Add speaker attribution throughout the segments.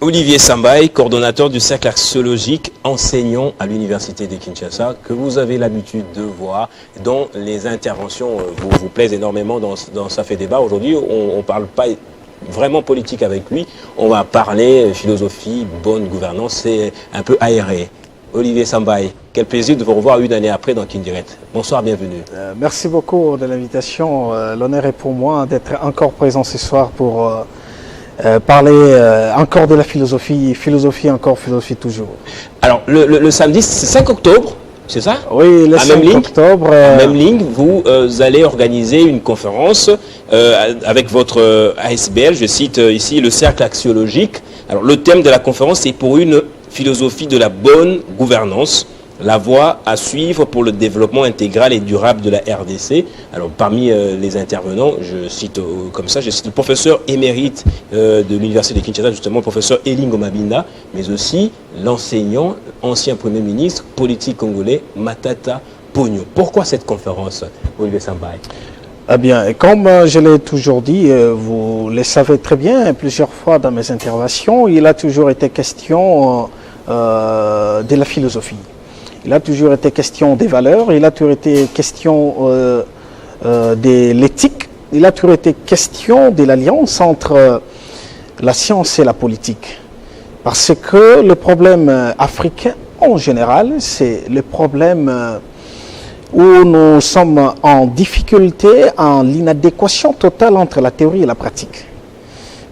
Speaker 1: Olivier Sambaye, coordonnateur du cercle axiologique, enseignant à l'université de Kinshasa, que vous avez l'habitude de voir, dont les interventions vous plaisent énormément dans Ça fait débat. Aujourd'hui, on ne parle pas vraiment politique avec lui, on va parler philosophie, bonne gouvernance, c'est un peu aéré. Olivier Sambaye, quel plaisir de vous revoir une année après dans Kindirect. Bonsoir, bienvenue.
Speaker 2: Merci beaucoup de l'invitation. L'honneur est pour moi d'être encore présent ce soir pour parler encore de la philosophie, philosophie encore, philosophie toujours.
Speaker 1: Alors, le samedi, c'est 5 octobre, c'est ça?
Speaker 2: Oui, le 5 octobre.
Speaker 1: Même ligne, vous allez organiser une conférence avec votre ASBL, je cite ici le cercle axiologique. Alors, le thème de la conférence, c'est pour une philosophie de la bonne gouvernance, la voie à suivre pour le développement intégral et durable de la RDC. Alors, parmi les intervenants, je cite le professeur émérite de l'université de Kinshasa, justement, le professeur Elingo Mabinda, mais aussi l'enseignant, ancien Premier ministre, politique congolais, Matata Ponyo. Pourquoi cette conférence, Olivier Sambaye?
Speaker 2: Eh bien, comme je l'ai toujours dit, vous le savez très bien, plusieurs fois dans mes interventions, il a toujours été question de la philosophie. Il a toujours été question des valeurs, il a toujours été question de l'éthique, il a toujours été question de l'alliance entre la science et la politique. Parce que le problème africain, en général, c'est le problème où nous sommes en difficulté, en l'inadéquation totale entre la théorie et la pratique.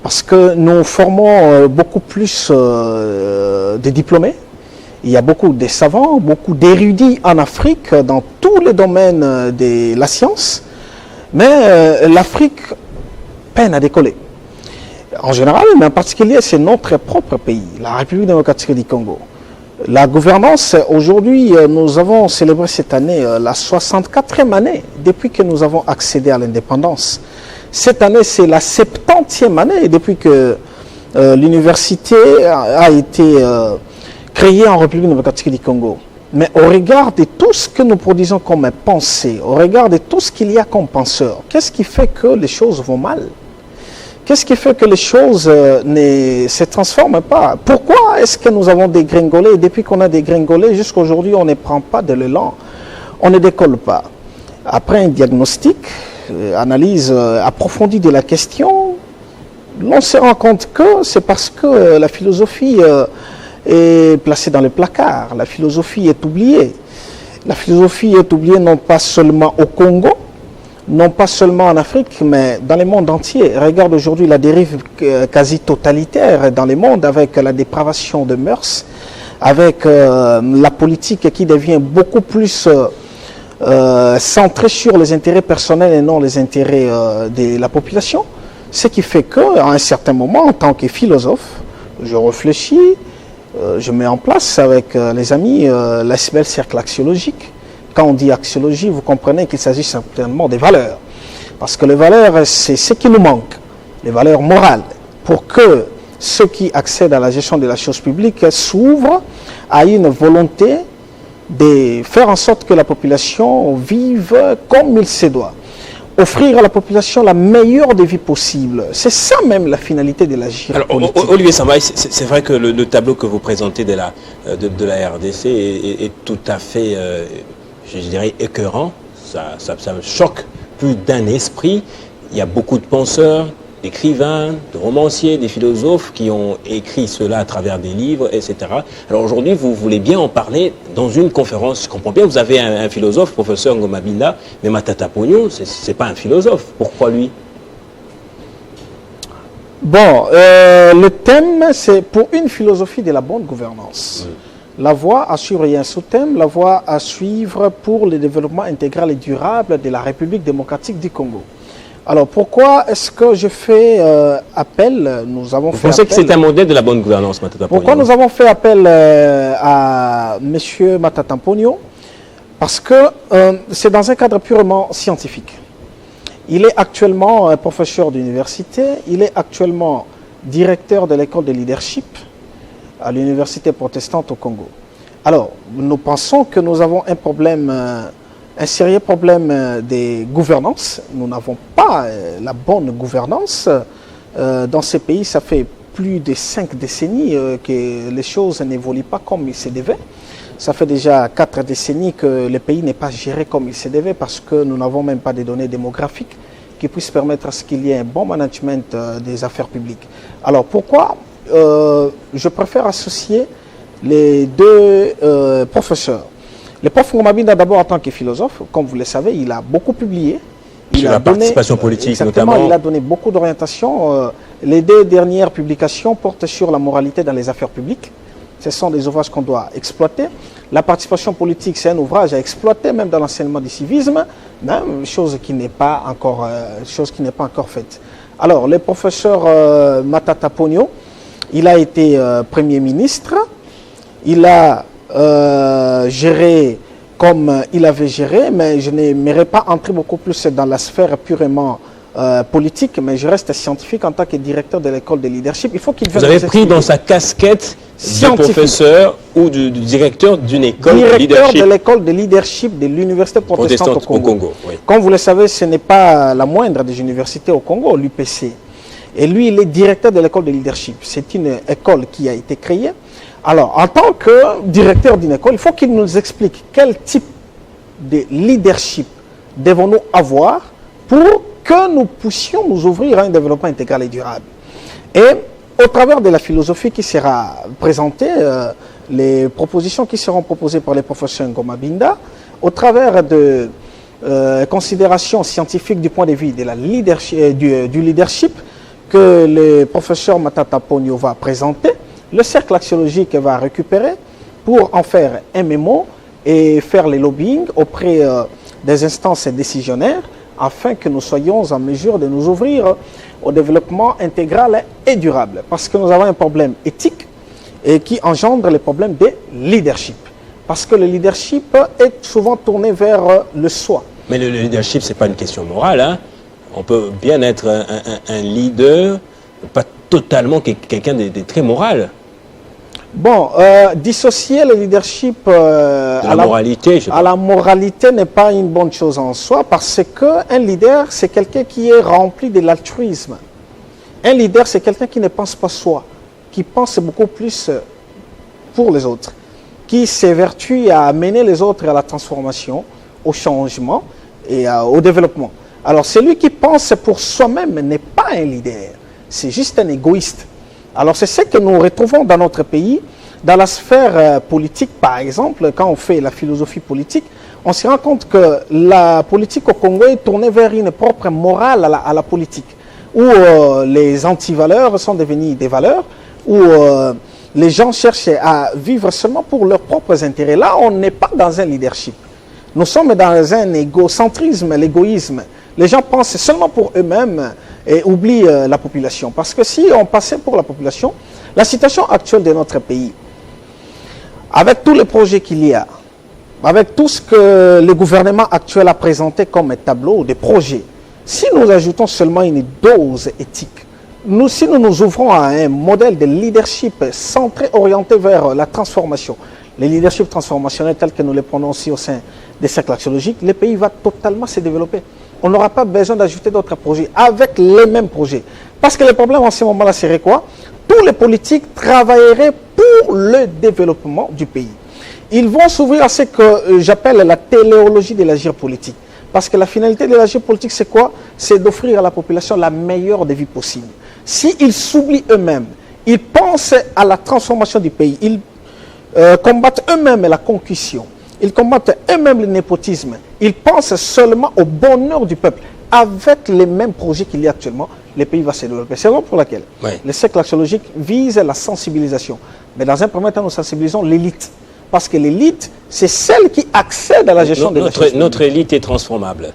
Speaker 2: Parce que nous formons beaucoup plus de diplômés. Il y a beaucoup de savants, beaucoup d'érudits en Afrique dans tous les domaines de la science, mais l'Afrique peine à décoller. En général, mais en particulier, c'est notre propre pays, la République démocratique du Congo. La gouvernance, aujourd'hui, nous avons célébré cette année la 64e année depuis que nous avons accédé à l'indépendance. Cette année, c'est la 70e année depuis que l'université a été créée en République démocratique du Congo. Mais au regard de tout ce que nous produisons comme pensée, au regard de tout ce qu'il y a comme penseurs, qu'est-ce qui fait que les choses vont mal? Qu'est-ce qui fait que les choses ne se transforment pas? Pourquoi est-ce que nous avons dégringolé? Et depuis qu'on a dégringolé, jusqu'à aujourd'hui, on ne prend pas de l'élan, on ne décolle pas. Après un diagnostic, analyse approfondie de la question, on se rend compte que c'est parce que la philosophie est placée dans le placard, la philosophie est oubliée. La philosophie est oubliée non pas seulement au Congo, non pas seulement en Afrique, mais dans le monde entier. Regarde aujourd'hui la dérive quasi totalitaire dans le monde avec la dépravation de mœurs, avec la politique qui devient beaucoup plus centrée sur les intérêts personnels et non les intérêts de la population. Ce qui fait qu'à un certain moment, en tant que philosophe, je réfléchis, je mets en place avec les amis l'ASBL cercle axiologique. Quand on dit axiologie, vous comprenez qu'il s'agit certainement des valeurs. Parce que les valeurs, c'est ce qui nous manque, les valeurs morales, pour que ceux qui accèdent à la gestion de la chose publique s'ouvrent à une volonté de faire en sorte que la population vive comme il se doit. Offrir à la population la meilleure des vies possibles. C'est ça même la finalité de l'agir politique.
Speaker 1: Alors, Olivier Sambaye, c'est vrai que le tableau que vous présentez de la RDC est tout à fait, je dirais, écœurant. Ça choque plus d'un esprit. Il y a beaucoup de penseurs, d'écrivains, de romanciers, des philosophes qui ont écrit cela à travers des livres, etc. Alors aujourd'hui, vous voulez bien en parler dans une conférence. Je comprends bien, vous avez un philosophe, professeur Ngomabinda, mais Matata Ponyo, ce n'est pas un philosophe. Pourquoi lui?
Speaker 2: Bon, le thème, c'est pour une philosophie de la bonne gouvernance. La voie à suivre, il y a un sous-thème, la voie à suivre pour le développement intégral et durable de la République démocratique du Congo. Alors, pourquoi est-ce que je fais appel? Nous avons
Speaker 1: Vous
Speaker 2: fait
Speaker 1: pensez
Speaker 2: appel,
Speaker 1: que c'est un modèle de la bonne gouvernance, Matata Ponyo?
Speaker 2: Pourquoi nous avons fait appel à M. Matata Ponyo? Parce que c'est dans un cadre purement scientifique. Il est actuellement professeur d'université, il est actuellement directeur de l'école de leadership à l'université protestante au Congo. Alors, nous pensons que nous avons un problème, un sérieux problème de gouvernance. Nous n'avons pas la bonne gouvernance dans ces pays. Ça fait plus de 5 décennies que les choses n'évoluent pas comme il se devait. Ça fait déjà 4 décennies que le pays n'est pas géré comme il se devait parce que nous n'avons même pas de données démographiques qui puissent permettre à ce qu'il y ait un bon management des affaires publiques. Alors pourquoi je préfère associer les deux professeurs? Le prof Ngomabinda, d'abord en tant que philosophe, comme vous le savez, il a beaucoup publié.
Speaker 1: Sur la participation politique notamment.
Speaker 2: Il a donné beaucoup d'orientations. Les 2 dernières publications portent sur la moralité dans les affaires publiques. Ce sont des ouvrages qu'on doit exploiter. La participation politique, c'est un ouvrage à exploiter, même dans l'enseignement du civisme, chose qui n'est pas encore faite. Alors, le professeur Matata Ponyo, il a été Premier ministre. Il a géré comme il avait géré, mais je n'aimerais pas entrer beaucoup plus dans la sphère purement politique, mais je reste scientifique en tant que directeur de l'école de leadership. Il faut qu'il
Speaker 1: Vous avez pris dans sa casquette de professeur ou du directeur d'une école de leadership.
Speaker 2: Directeur de l'école de leadership de l'université protestante au Congo.
Speaker 1: Oui.
Speaker 2: Comme vous le savez, ce n'est pas la moindre des universités au Congo, l'UPC. Et lui, il est directeur de l'école de leadership. C'est une école qui a été créée. Alors, en tant que directeur d'une école, il faut qu'il nous explique quel type de leadership devons-nous avoir pour que nous puissions nous ouvrir à un développement intégral et durable. Et au travers de la philosophie qui sera présentée, les propositions qui seront proposées par les professeurs Ngomabinda, au travers de considérations scientifiques du point de vue de la du leadership que le professeur Matata Ponyo va présenter, le cercle axiologique va récupérer pour en faire un mémo et faire les lobbying auprès des instances décisionnaires afin que nous soyons en mesure de nous ouvrir au développement intégral et durable. Parce que nous avons un problème éthique et qui engendre les problèmes de leadership. Parce que le leadership est souvent tourné vers le soi.
Speaker 1: Mais le leadership, ce n'est pas une question morale. Hein? On peut bien être un leader, pas totalement quelqu'un de très moral.
Speaker 2: Bon, dissocier le leadership
Speaker 1: à
Speaker 2: la moralité n'est pas une bonne chose en soi parce qu'un leader, c'est quelqu'un qui est rempli de l'altruisme. Un leader, c'est quelqu'un qui ne pense pas soi, qui pense beaucoup plus pour les autres, qui s'évertue à amener les autres à la transformation, au changement et au développement. Alors, celui qui pense pour soi-même n'est pas un leader, c'est juste un égoïste. Alors, c'est ce que nous retrouvons dans notre pays, dans la sphère politique, par exemple, quand on fait la philosophie politique, on se rend compte que la politique au Congo est tournée vers une propre morale à la politique, où les antivaleurs sont devenues des valeurs, où les gens cherchent à vivre seulement pour leurs propres intérêts. Là, on n'est pas dans un leadership. Nous sommes dans un égocentrisme, l'égoïsme. Les gens pensent seulement pour eux-mêmes et oublient la population. Parce que si on passait pour la population, la situation actuelle de notre pays, avec tous les projets qu'il y a, avec tout ce que le gouvernement actuel a présenté comme tableau de projets, si nous ajoutons seulement une dose éthique, si nous nous ouvrons à un modèle de leadership centré, orienté vers la transformation, le leadership transformationnel tel que nous le prenons aussi au sein des cercles axiologiques, le pays va totalement se développer. On n'aura pas besoin d'ajouter d'autres projets avec les mêmes projets. Parce que le problème en ce moment-là serait quoi? Tous les politiques travailleraient pour le développement du pays. Ils vont s'ouvrir à ce que j'appelle la téléologie de l'agir politique. Parce que la finalité de l'agir politique, c'est quoi? C'est d'offrir à la population la meilleure des vies possibles. S'ils s'oublient eux-mêmes, ils pensent à la transformation du pays, ils combattent eux-mêmes la concussion, ils combattent eux-mêmes le népotisme, ils pensent seulement au bonheur du peuple. Avec les mêmes projets qu'il y a actuellement, le pays va se développer. C'est la raison pour laquelle le cercle axiologique vise la sensibilisation. Mais dans un premier temps, nous sensibilisons l'élite. Parce que l'élite, c'est celle qui accède à la gestion de la chose.
Speaker 1: Notre élite est transformable.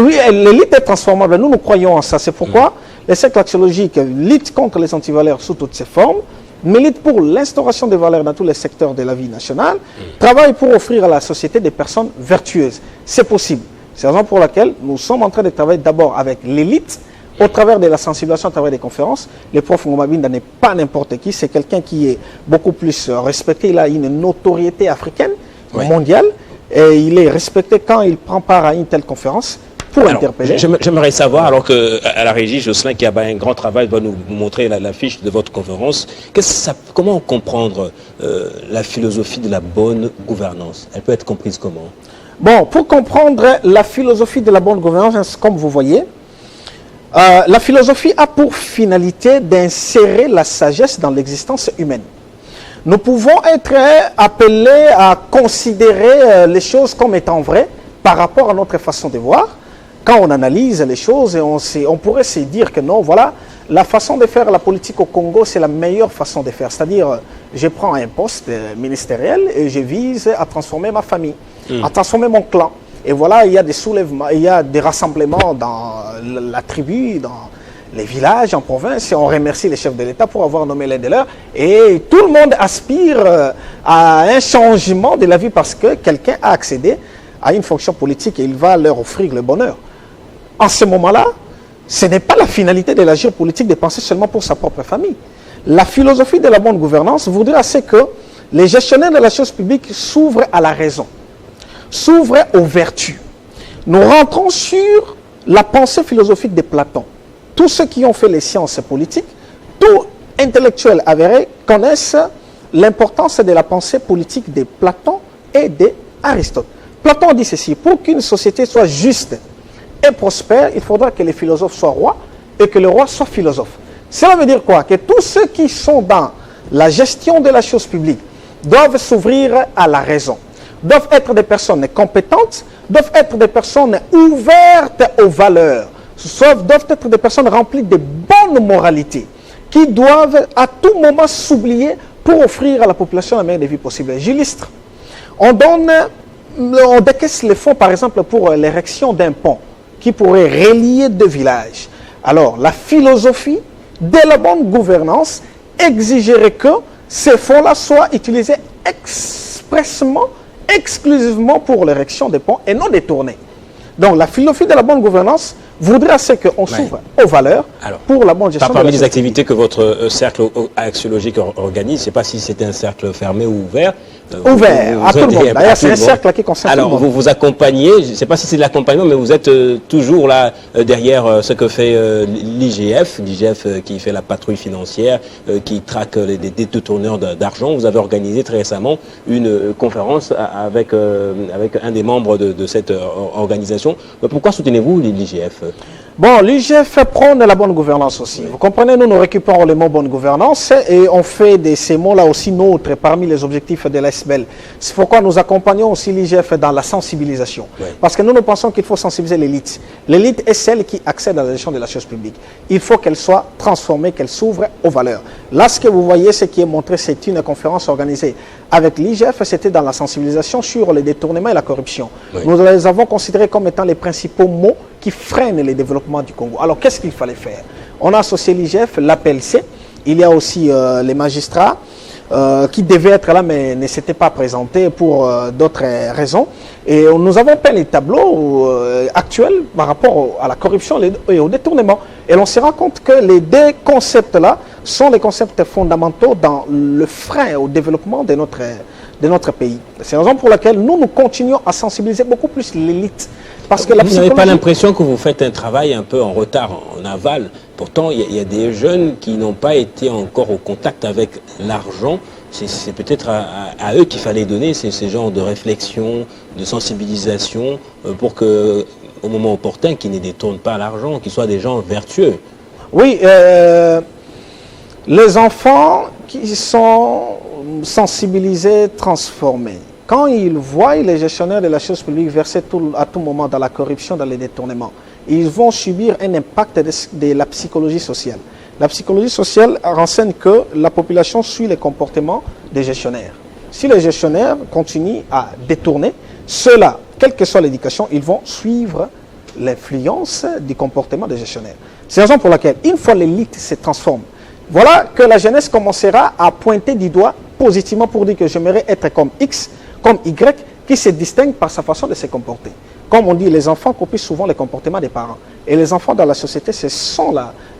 Speaker 2: Oui, l'élite est transformable. Nous, nous croyons en ça. C'est pourquoi le cercle axiologique lutte contre les antivaleurs sous toutes ses formes, milite pour l'instauration des valeurs dans tous les secteurs de la vie nationale, travaille pour offrir à la société des personnes vertueuses. C'est possible. C'est la raison pour laquelle nous sommes en train de travailler d'abord avec l'élite, au travers de la sensibilisation, à travers des conférences. Le prof Ngomabinda n'est pas n'importe qui, c'est quelqu'un qui est beaucoup plus respecté. Il a une notoriété africaine, mondiale, et il est respecté quand il prend part à une telle conférence, pour
Speaker 1: Alors,
Speaker 2: interpeller.
Speaker 1: J'aimerais savoir, alors qu'à la régie, Jocelyn, qui a un grand travail, va nous montrer la fiche de votre conférence, comment comprendre la philosophie de la bonne gouvernance? Elle peut être comprise comment?
Speaker 2: Bon, pour comprendre la philosophie de la bonne gouvernance, comme vous voyez, la philosophie a pour finalité d'insérer la sagesse dans l'existence humaine. Nous pouvons être appelés à considérer les choses comme étant vraies par rapport à notre façon de voir. Quand on analyse les choses, et on pourrait se dire que non, voilà, la façon de faire la politique au Congo, c'est la meilleure façon de faire. C'est-à-dire, je prends un poste ministériel et je vise à transformer ma famille, à transformer mon clan. Et voilà, il y a des soulèvements, il y a des rassemblements dans la tribu, dans les villages, en province, et on remercie les chefs de l'État pour avoir nommé l'un de leurs. Et tout le monde aspire à un changement de la vie parce que quelqu'un a accédé à une fonction politique et il va leur offrir le bonheur. En ce moment-là, ce n'est pas la finalité de l'agir politique de penser seulement pour sa propre famille. La philosophie de la bonne gouvernance voudrait assez que les gestionnaires de la chose publique s'ouvrent à la raison, s'ouvrent aux vertus. Nous rentrons sur la pensée philosophique de Platon. Tous ceux qui ont fait les sciences politiques, tous intellectuels avérés connaissent l'importance de la pensée politique de Platon et d'Aristote. Platon dit ceci: pour qu'une société soit juste et prospère, il faudra que les philosophes soient rois et que le roi soit philosophe. Cela veut dire quoi? Que tous ceux qui sont dans la gestion de la chose publique doivent s'ouvrir à la raison, doivent être des personnes compétentes, doivent être des personnes ouvertes aux valeurs, doivent être des personnes remplies de bonnes moralités, qui doivent à tout moment s'oublier pour offrir à la population la meilleure des vies possibles. J'illustre. On décaisse les fonds, par exemple, pour l'érection d'un pont qui pourrait relier deux villages. Alors, la philosophie de la bonne gouvernance exigerait que ces fonds-là soient utilisés expressément, exclusivement pour l'érection des ponts et non détournés. Donc, la philosophie de la bonne gouvernance voudrait assez qu'on s'ouvre aux valeurs pour la bonne gestion.
Speaker 1: Parmi les activités que votre cercle axiologique organise, je ne sais pas si c'était un cercle fermé ou ouvert.
Speaker 2: Ouvert, à tout le monde. D'ailleurs, c'est un cercle qui concerne tout le monde.
Speaker 1: Alors, vous accompagnez, je ne sais pas si c'est de l'accompagnement, mais vous êtes toujours là derrière ce que fait l'IGF qui fait la patrouille financière, qui traque les détourneurs d'argent. Vous avez organisé très récemment une conférence avec un des membres de cette organisation. Mais pourquoi soutenez-vous l'IGF?
Speaker 2: Bon, l'IGF prône la bonne gouvernance aussi. Vous comprenez, nous récupérons le mot bonne gouvernance et on fait de ces mots-là aussi nôtres parmi les objectifs de l'ASBEL. C'est pourquoi nous accompagnons aussi l'IGF dans la sensibilisation. Oui. Parce que nous pensons qu'il faut sensibiliser l'élite. L'élite est celle qui accède à la gestion de la chose publique. Il faut qu'elle soit transformée, qu'elle s'ouvre aux valeurs. Là, ce que vous voyez, ce qui est montré, c'est une conférence organisée avec l'IGF. C'était dans la sensibilisation sur le détournement et la corruption. Oui. Nous les avons considérés comme étant les principaux mots qui freinent le développement du Congo. Alors, qu'est-ce qu'il fallait faire? On a associé l'IGF, l'APLC, il y a aussi les magistrats qui devaient être là, mais ne s'étaient pas présentés pour d'autres raisons. Et nous avons peint les tableaux actuels par rapport à la corruption et au détournement. Et l'on se rend compte que les deux concepts-là sont les concepts fondamentaux dans le frein au développement de notre pays. C'est la raison pour laquelle nous continuons à sensibiliser beaucoup plus l'élite. Parce que
Speaker 1: vous n'avez pas l'impression que vous faites un travail un peu en retard, en aval? Pourtant, il y a des jeunes qui n'ont pas été encore au contact avec l'argent. C'est peut-être à eux qu'il fallait donner ces genres de réflexion, de sensibilisation, pour que, au moment opportun, qu'ils ne détournent pas l'argent, qu'ils soient des gens vertueux.
Speaker 2: Oui, les enfants qui sont sensibilisés, transformés, quand ils voient les gestionnaires de la chose publique verser à tout moment dans la corruption, dans les détournements, ils vont subir un impact de la psychologie sociale. La psychologie sociale renseigne que la population suit les comportements des gestionnaires. Si les gestionnaires continuent à détourner, ceux-là, quelle que soit l'éducation, ils vont suivre l'influence du comportement des gestionnaires. C'est la raison pour laquelle, une fois l'élite se transforme, voilà que la jeunesse commencera à pointer du doigt positivement pour dire que j'aimerais être comme X, comme Y, qui se distingue par sa façon de se comporter. Comme on dit, les enfants copient souvent les comportements des parents. Et les enfants dans la société, c'est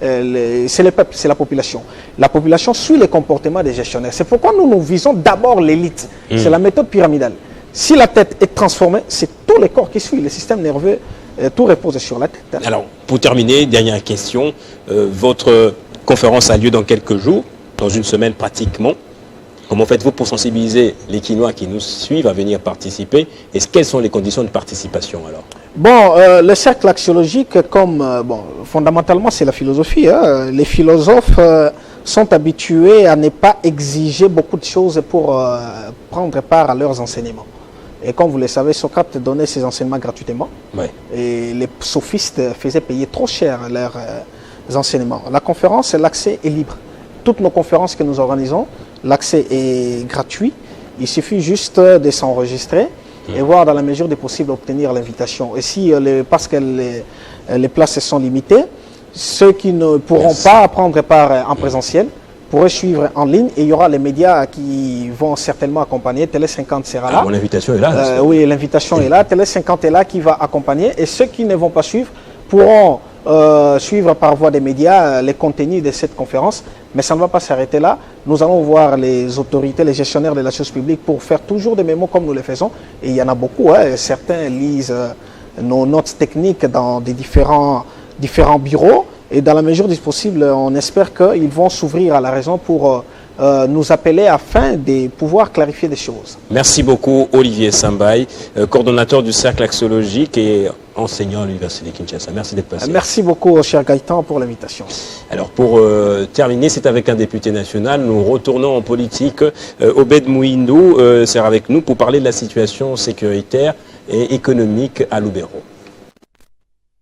Speaker 2: le peuple, c'est la population. La population suit les comportements des gestionnaires. C'est pourquoi nous visons d'abord l'élite. C'est la méthode pyramidale. Si la tête est transformée, c'est tout le corps qui suit, le système nerveux tout repose sur la tête.
Speaker 1: Alors, pour terminer, dernière question. Votre conférence a lieu dans quelques jours, dans une semaine pratiquement. Comment faites-vous pour sensibiliser les Quinois qui nous suivent à venir participer? Et quelles sont les conditions de participation alors?
Speaker 2: Bon, le cercle axiologique, fondamentalement, c'est la philosophie. Hein. Les philosophes sont habitués à ne pas exiger beaucoup de choses pour prendre part à leurs enseignements. Et comme vous le savez, Socrate donnait ses enseignements gratuitement.
Speaker 1: Ouais.
Speaker 2: Et les sophistes faisaient payer trop cher leurs enseignements. La conférence, l'accès est libre. Toutes nos conférences que nous organisons, l'accès est gratuit. Il suffit juste de s'enregistrer et voir dans la mesure des possibles obtenir l'invitation. Et si, parce que les places sont limitées, ceux qui ne pourront pas prendre part en présentiel pourraient suivre en ligne et il y aura les médias qui vont certainement accompagner. Télé 50 sera là.
Speaker 1: L'invitation est là.
Speaker 2: Oui, l'invitation est là. Télé 50 est là qui va accompagner et ceux qui ne vont pas suivre pourront suivre par voie des médias les contenus de cette conférence. Mais ça ne va pas s'arrêter là. Nous allons voir les autorités, les gestionnaires de la chose publique pour faire toujours des mémos comme nous le faisons. Et il y en a beaucoup. Hein. Certains lisent nos notes techniques dans des différents bureaux. Et dans la mesure du possible, on espère qu'ils vont s'ouvrir à la raison pour nous appeler afin de pouvoir clarifier des choses.
Speaker 1: Merci beaucoup Olivier Sambaye, coordonnateur du cercle axiologique et enseignant à l'Université de Kinshasa. Merci d'être passé.
Speaker 2: Merci beaucoup, cher Gaëtan, pour l'invitation.
Speaker 1: Alors pour terminer, c'est avec un député national. Nous retournons en politique. Obed Mouindou sera avec nous pour parler de la situation sécuritaire et économique à Lubero.